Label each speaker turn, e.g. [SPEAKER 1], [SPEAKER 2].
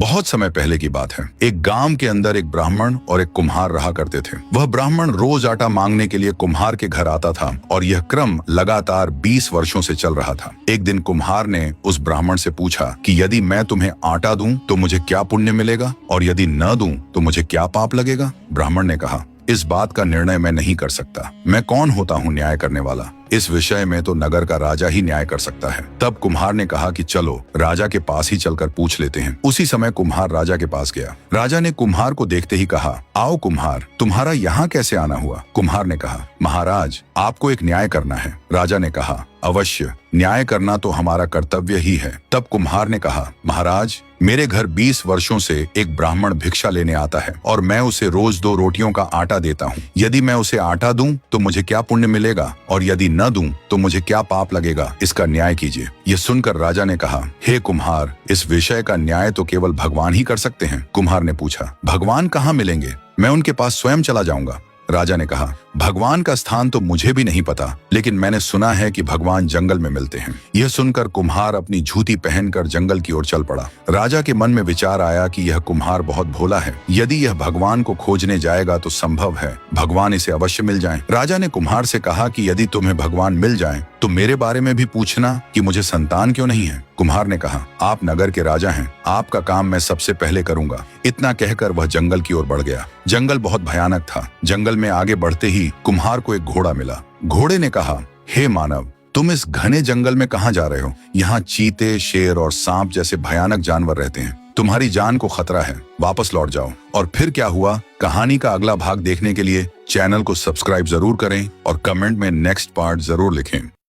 [SPEAKER 1] बहुत समय पहले की बात है। एक गांव के अंदर एक ब्राह्मण और एक कुम्हार रहा करते थे। वह ब्राह्मण रोज आटा मांगने के लिए कुम्हार के घर आता था और यह क्रम लगातार 20 वर्षों से चल रहा था। एक दिन कुम्हार ने उस ब्राह्मण से पूछा कि यदि मैं तुम्हें आटा दूं तो मुझे क्या पुण्य मिलेगा और यदि न दूं तो मुझे क्या पाप लगेगा। ब्राह्मण ने कहा, इस बात का निर्णय मैं नहीं कर सकता। मैं कौन होता हूँ न्याय करने वाला? इस विषय में तो नगर का राजा ही न्याय कर सकता है। तब कुम्हार ने कहा कि चलो राजा के पास ही चलकर पूछ लेते हैं। उसी समय कुम्हार राजा के पास गया। राजा ने कुम्हार को देखते ही कहा, आओ कुम्हार, तुम्हारा यहाँ कैसे आना हुआ? कुम्हार ने कहा, महाराज आपको एक न्याय करना है। राजा ने कहा, अवश्य, न्याय करना तो हमारा कर्तव्य ही है। तब कुम्हार ने कहा, महाराज मेरे घर 20 वर्षों से एक ब्राह्मण भिक्षा लेने आता है और मैं उसे रोज 2 रोटियों का आटा देता हूँ। यदि मैं उसे आटा दूं तो मुझे क्या पुण्य मिलेगा और यदि न दूं तो मुझे क्या पाप लगेगा? इसका न्याय कीजिए। यह सुनकर राजा ने कहा, हे कुम्हार, इस विषय का न्याय तो केवल भगवान ही कर सकते हैं। कुम्हार ने पूछा, भगवान कहाँ मिलेंगे? मैं उनके पास स्वयं चला जाऊंगा। राजा ने कहा, भगवान का स्थान तो मुझे भी नहीं पता, लेकिन मैंने सुना है कि भगवान जंगल में मिलते हैं। यह सुनकर कुम्हार अपनी जूती पहनकर जंगल की ओर चल पड़ा। राजा के मन में विचार आया कि यह कुम्हार बहुत भोला है। यदि यह भगवान को खोजने जाएगा तो संभव है भगवान इसे अवश्य मिल जाएं। राजा ने कुम्हार से कहा कि यदि तुम्हें भगवान मिल जाएं तो मेरे बारे में भी पूछना कि मुझे संतान क्यों नहीं है। कुम्हार ने कहा, आप नगर के राजा हैं, आपका काम मैं सबसे पहले करूंगा। इतना कहकर वह जंगल की ओर बढ़ गया। जंगल बहुत भयानक था। जंगल में आगे बढ़ते ही कुम्हार को एक घोड़ा मिला। घोड़े ने कहा, हे मानव, तुम इस घने जंगल में कहाँ जा रहे हो? यहाँ चीते, शेर और सांप जैसे भयानक जानवर रहते हैं। तुम्हारी जान को खतरा है, वापस लौट जाओ। और फिर क्या हुआ, कहानी का अगला भाग देखने के लिए चैनल को सब्सक्राइब जरूर करें और कमेंट में नेक्स्ट पार्ट जरूर लिखें।